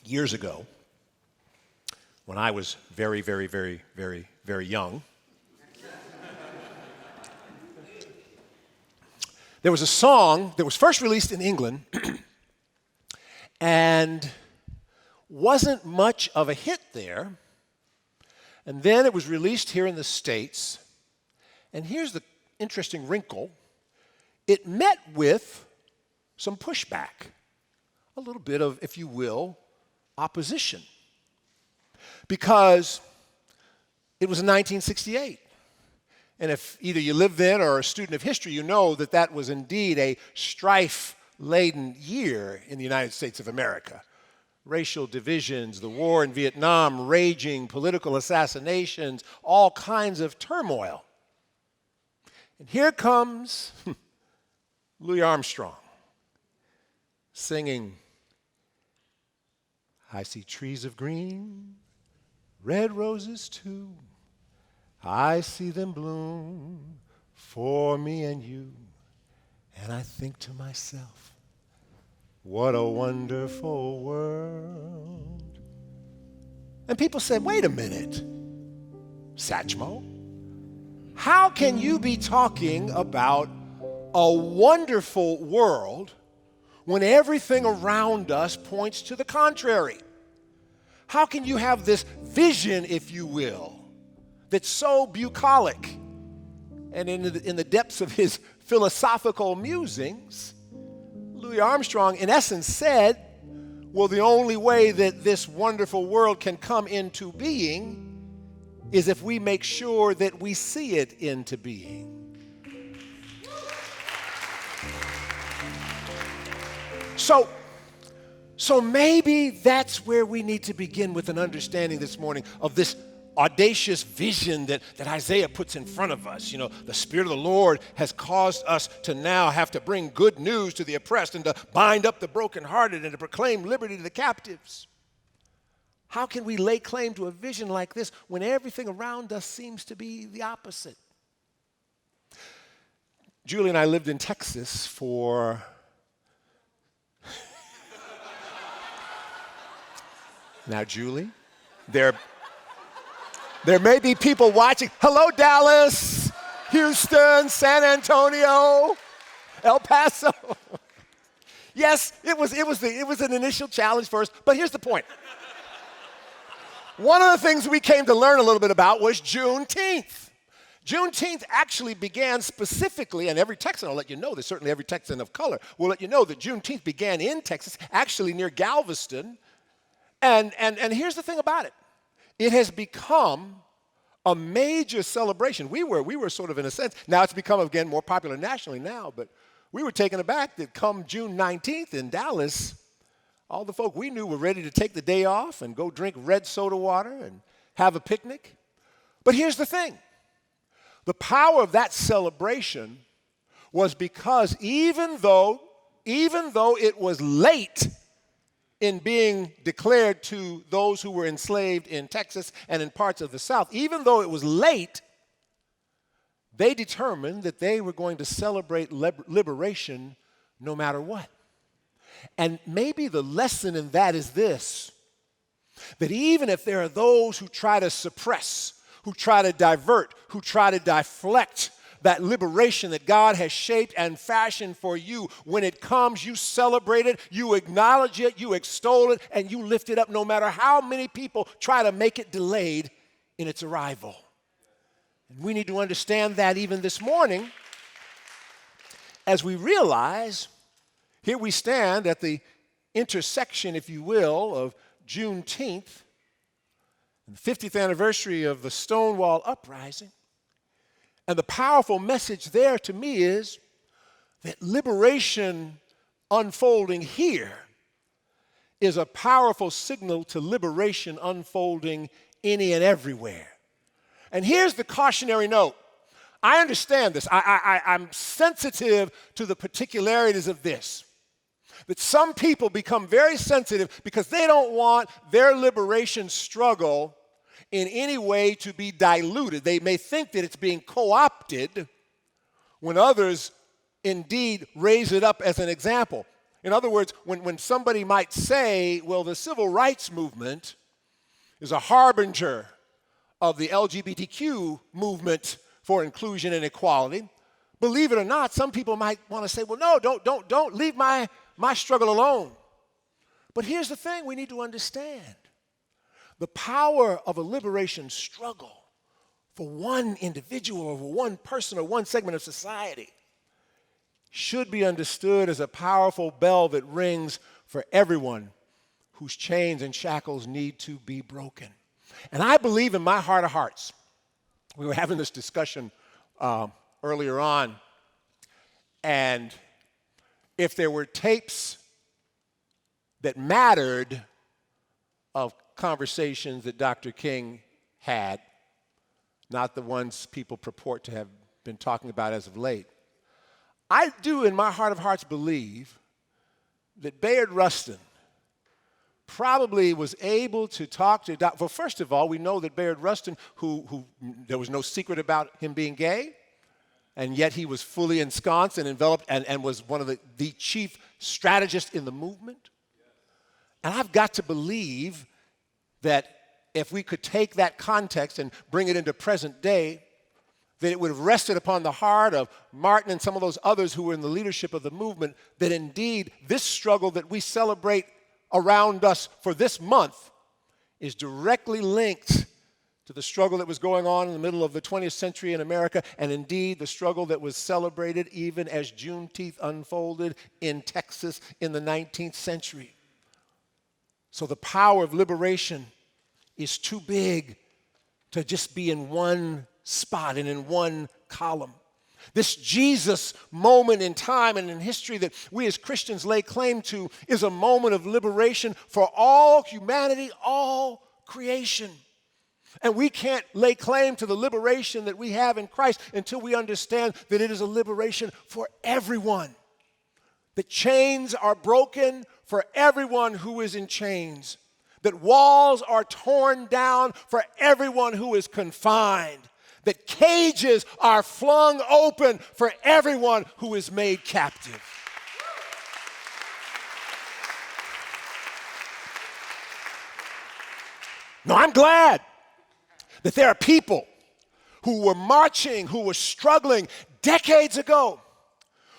Years ago, when I was very, very, very, very, very young, there was a song that was first released in England and wasn't much of a hit there. And then it was released here in the States. And here's the interesting wrinkle. It met with some pushback, a little bit of, if you will, opposition. Because it was in 1968. And if either you lived then or are a student of history, you know that that was indeed a strife-laden year in the United States of America. Racial divisions, the war in Vietnam, raging political assassinations, all kinds of turmoil. And here comes Louis Armstrong singing, I see trees of green, red roses too. I see them bloom for me and you. And I think to myself, what a wonderful world. And people said, wait a minute, Satchmo, how can you be talking about a wonderful world when everything around us points to the contrary? How can you have this vision, if you will, that's so bucolic? And in the depths of his philosophical musings, Louis Armstrong, in essence, said, well, the only way that this wonderful world can come into being is if we make sure that we see it into being. So maybe that's where we need to begin with an understanding this morning of this audacious vision that Isaiah puts in front of us. You know, the Spirit of the Lord has caused us to now have to bring good news to the oppressed and to bind up the brokenhearted and to proclaim liberty to the captives. How can we lay claim to a vision like this when everything around us seems to be the opposite? Julie and I lived in Texas for now, Julie, there may be people watching. Hello, Dallas, Houston, San Antonio, El Paso. Yes, it was an initial challenge for us, but here's the point. One of the things we came to learn a little bit about was Juneteenth. Juneteenth actually began specifically, and every Texan will let you know this, certainly every Texan of color will let you know that Juneteenth began in Texas, actually near Galveston. And here's the thing about it. It has become a major celebration. We were sort of, in a sense, now it's become, again, more popular nationally now, but we were taken aback that come June 19th in Dallas, all the folk we knew were ready to take the day off and go drink red soda water and have a picnic. But here's the thing. The power of that celebration was because even though it was late in being declared to those who were enslaved in Texas and in parts of the South, even though it was late, they determined that they were going to celebrate liberation no matter what. And maybe the lesson in that is this, that even if there are those who try to suppress, who try to divert, who try to deflect that liberation that God has shaped and fashioned for you, when it comes, you celebrate it, you acknowledge it, you extol it, and you lift it up no matter how many people try to make it delayed in its arrival. And we need to understand that even this morning as we realize here we stand at the intersection, if you will, of Juneteenth, the 50th anniversary of the Stonewall Uprising. And the powerful message there to me is that liberation unfolding here is a powerful signal to liberation unfolding any and everywhere. And here's the cautionary note. I understand this. I'm sensitive to the particularities of this. That some people become very sensitive because they don't want their liberation struggle in any way to be diluted. They may think that it's being co-opted when others indeed raise it up as an example. In other words, when somebody might say, well, the civil rights movement is a harbinger of the LGBTQ movement for inclusion and equality, believe it or not, some people might want to say, well, no, don't leave my struggle alone. But here's the thing we need to understand. The power of a liberation struggle for one individual or for one person or one segment of society should be understood as a powerful bell that rings for everyone whose chains and shackles need to be broken. And I believe in my heart of hearts, we were having this discussion earlier on, and if there were tapes that mattered of conversations that Dr. King had, not the ones people purport to have been talking about as of late, I do in my heart of hearts believe that Bayard Rustin probably was able to talk to well, first of all, we know that Bayard Rustin, who there was no secret about him being gay, and yet he was fully ensconced and enveloped and was one of the chief strategists in the movement. And I've got to believe that if we could take that context and bring it into present day, that it would have rested upon the heart of Martin and some of those others who were in the leadership of the movement, that indeed this struggle that we celebrate around us for this month is directly linked to the struggle that was going on in the middle of the 20th century in America, and indeed the struggle that was celebrated even as Juneteenth unfolded in Texas in the 19th century. So the power of liberation is too big to just be in one spot and in one column. This Jesus moment in time and in history that we as Christians lay claim to is a moment of liberation for all humanity, all creation. And we can't lay claim to the liberation that we have in Christ until we understand that it is a liberation for everyone. That chains are broken for everyone who is in chains. That walls are torn down for everyone who is confined. That cages are flung open for everyone who is made captive. Now, I'm glad that there are people who were marching, who were struggling decades ago,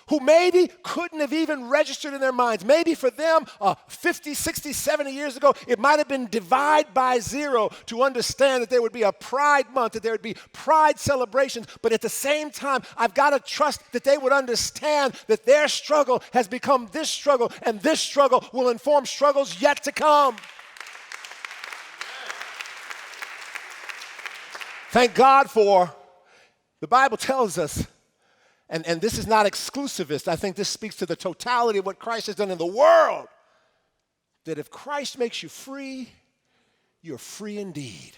who maybe couldn't have even registered in their minds. Maybe for them, 50, 60, 70 years ago, it might have been divide by zero to understand that there would be a Pride Month, that there would be Pride celebrations. But at the same time, I've got to trust that they would understand that their struggle has become this struggle, and this struggle will inform struggles yet to come. Thank God for, the Bible tells us, and this is not exclusivist, I think this speaks to the totality of what Christ has done in the world, that if Christ makes you free, you're free indeed.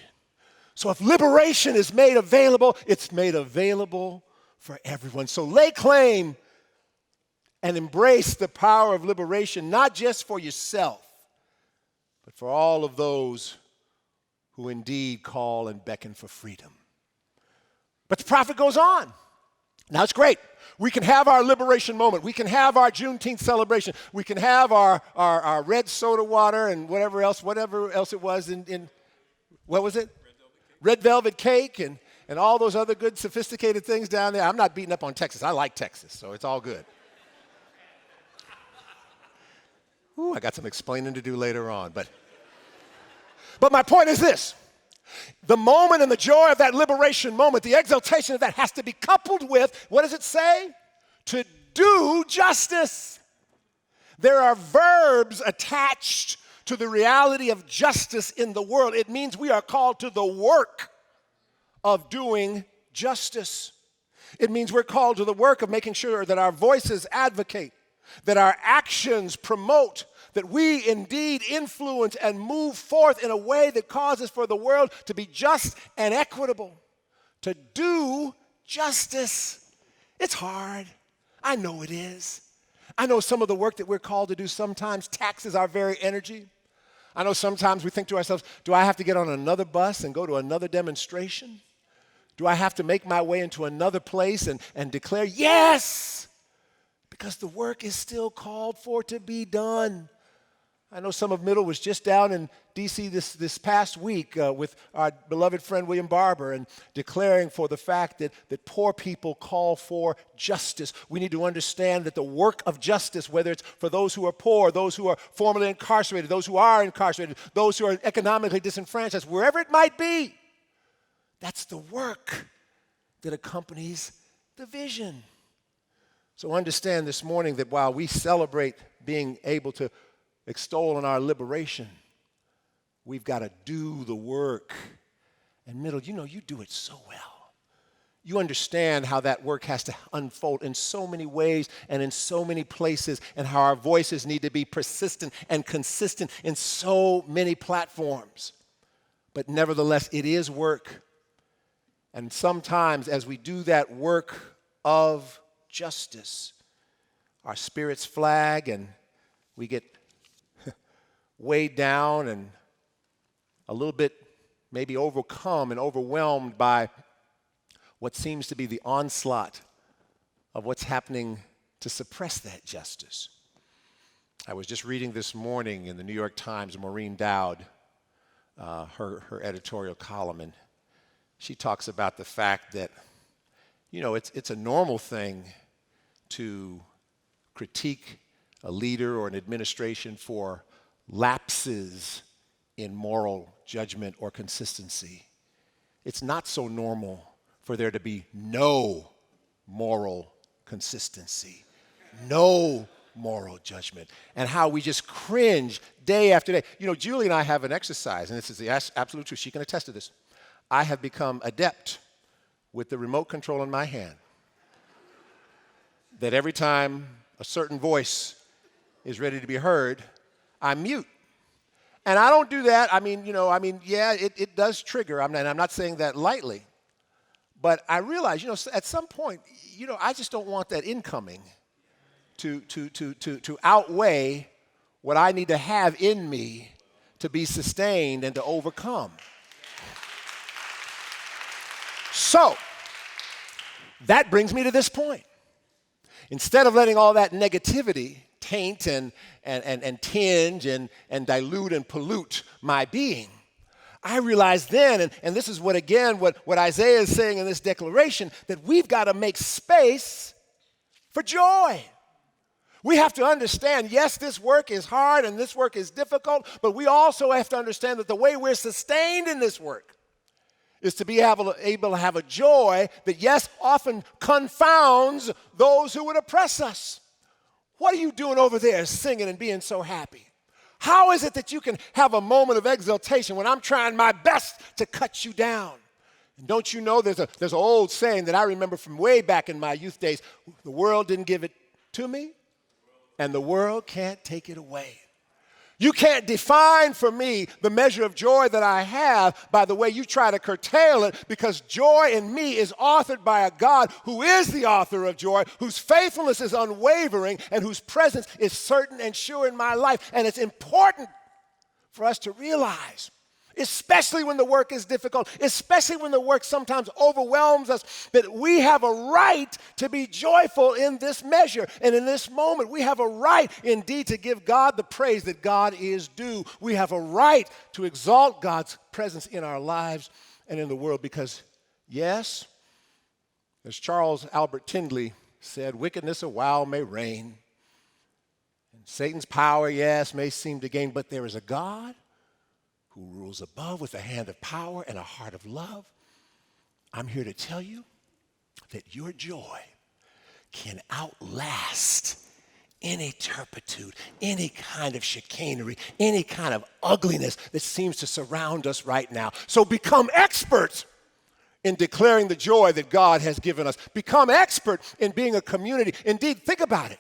So if liberation is made available, it's made available for everyone. So lay claim and embrace the power of liberation, not just for yourself, but for all of those who indeed call and beckon for freedom. But the prophet goes on. Now, it's great. We can have our liberation moment. We can have our Juneteenth celebration. We can have our red soda water and whatever else it was in what was it? Red velvet cake and all those other good sophisticated things down there. I'm not beating up on Texas. I like Texas, so it's all good. Ooh, I got some explaining to do later on. But my point is this. The moment and the joy of that liberation moment, the exaltation of that has to be coupled with, what does it say? To do justice. There are verbs attached to the reality of justice in the world. It means we are called to the work of doing justice. It means we're called to the work of making sure that our voices advocate, that our actions promote, that we indeed influence and move forth in a way that causes for the world to be just and equitable. To do justice. It's hard. I know it is. I know some of the work that we're called to do sometimes taxes our very energy. I know sometimes we think to ourselves, do I have to get on another bus and go to another demonstration? Do I have to make my way into another place and declare, yes, because the work is still called for to be done. I know some of Middle was just down in D.C. this past week with our beloved friend William Barber and declaring for the fact that poor people call for justice. We need to understand that the work of justice, whether it's for those who are poor, those who are formerly incarcerated, those who are incarcerated, those who are economically disenfranchised, wherever it might be, that's the work that accompanies the vision. So understand this morning that while we celebrate being able to extol in our liberation, we've got to do the work. And Middle, you do it so well. You understand how that work has to unfold in so many ways and in so many places, and how our voices need to be persistent and consistent in so many platforms. But nevertheless, it is work. And sometimes as we do that work of justice, our spirits flag and we get weighed down and a little bit maybe overcome and overwhelmed by what seems to be the onslaught of what's happening to suppress that justice. I was just reading this morning in the New York Times, Maureen Dowd, her editorial column, and she talks about the fact that, it's a normal thing to critique a leader or an administration for lapses in moral judgment or consistency. It's not so normal for there to be no moral consistency, no moral judgment, and how we just cringe day after day. Julie and I have an exercise, and this is the absolute truth. She can attest to this. I have become adept with the remote control in my hand, that every time a certain voice is ready to be heard, I mute. And I don't do that. It does trigger. I'm not saying that lightly. But I realize, at some point, I just don't want that incoming to outweigh what I need to have in me to be sustained and to overcome. So, that brings me to this point. Instead of letting all that negativity taint and tinge and dilute and pollute my being, I realized then, and this is what Isaiah is saying in this declaration, that we've got to make space for joy. We have to understand, yes, this work is hard and this work is difficult, but we also have to understand that the way we're sustained in this work is to be able to have a joy that, yes, often confounds those who would oppress us. What are you doing over there singing and being so happy? How is it that you can have a moment of exaltation when I'm trying my best to cut you down? And don't you know there's an old saying that I remember from way back in my youth days, the world didn't give it to me, and the world can't take it away. You can't define for me the measure of joy that I have by the way you try to curtail it, because joy in me is authored by a God who is the author of joy, whose faithfulness is unwavering, and whose presence is certain and sure in my life. And it's important for us to realize, especially when the work is difficult, especially when the work sometimes overwhelms us, that we have a right to be joyful in this measure and in this moment. We have a right indeed to give God the praise that God is due. We have a right to exalt God's presence in our lives and in the world, because, yes, as Charles Albert Tindley said, wickedness a while may reign, and Satan's power, yes, may seem to gain, but there is a God who rules above with a hand of power and a heart of love. I'm here to tell you that your joy can outlast any turpitude, any kind of chicanery, any kind of ugliness that seems to surround us right now. So become expert in declaring the joy that God has given us. Become expert in being a community. Indeed, think about it.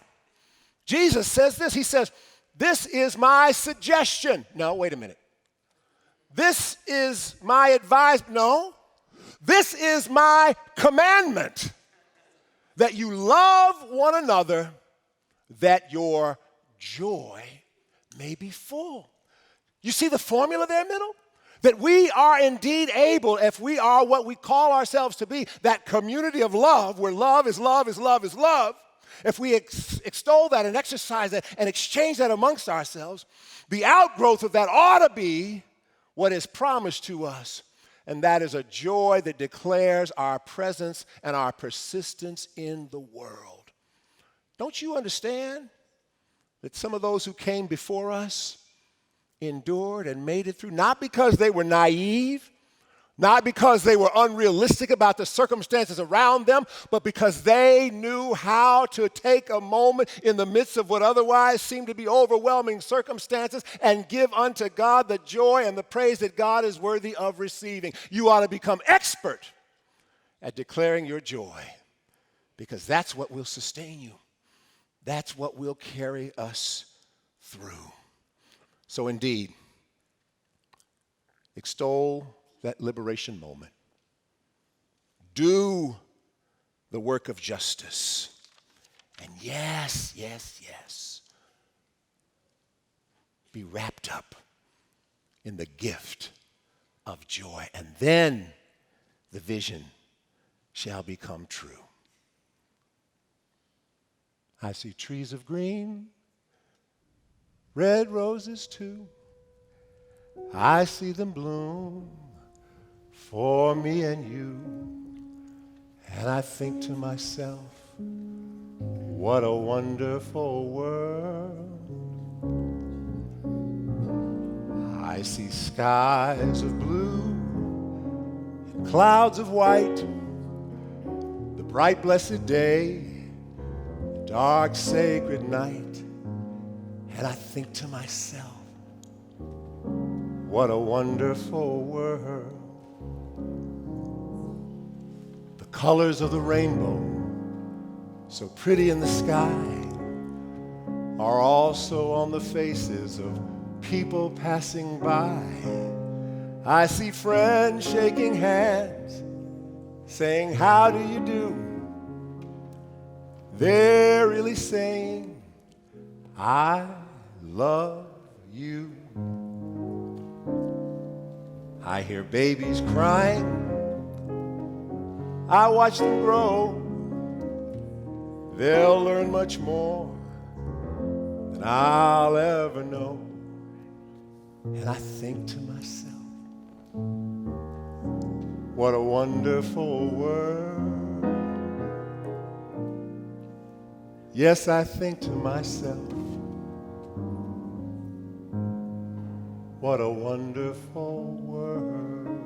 Jesus says this. He says, this is my suggestion. No, wait a minute. This is my advice. No, this is my commandment, that you love one another, that your joy may be full. You see the formula there, Middle? That we are indeed able, if we are what we call ourselves to be, that community of love, where love is love is love is love, if we extol that and exercise that and exchange that amongst ourselves, the outgrowth of that ought to be what is promised to us. And that is a joy that declares our presence and our persistence in the world. Don't you understand that some of those who came before us endured and made it through, not because they were naive, not because they were unrealistic about the circumstances around them, but because they knew how to take a moment in the midst of what otherwise seemed to be overwhelming circumstances and give unto God the joy and the praise that God is worthy of receiving. You ought to become expert at declaring your joy, because that's what will sustain you. That's what will carry us through. So indeed, extol that liberation moment. Do the work of justice. And yes, be wrapped up in the gift of joy. And then the vision shall become true. I see trees of green, red roses too. I see them bloom for me and you. And I think to myself, what a wonderful world. I see skies of blue and clouds of white, the bright blessed day, the dark sacred night. And I think to myself, what a wonderful world. The colors of the rainbow, so pretty in the sky, are also on the faces of people passing by. I see friends shaking hands, saying, how do you do? They're really saying, I love you. I hear babies crying. I watch them grow. They'll learn much more than I'll ever know. And I think to myself, what a wonderful world. Yes, I think to myself, what a wonderful world.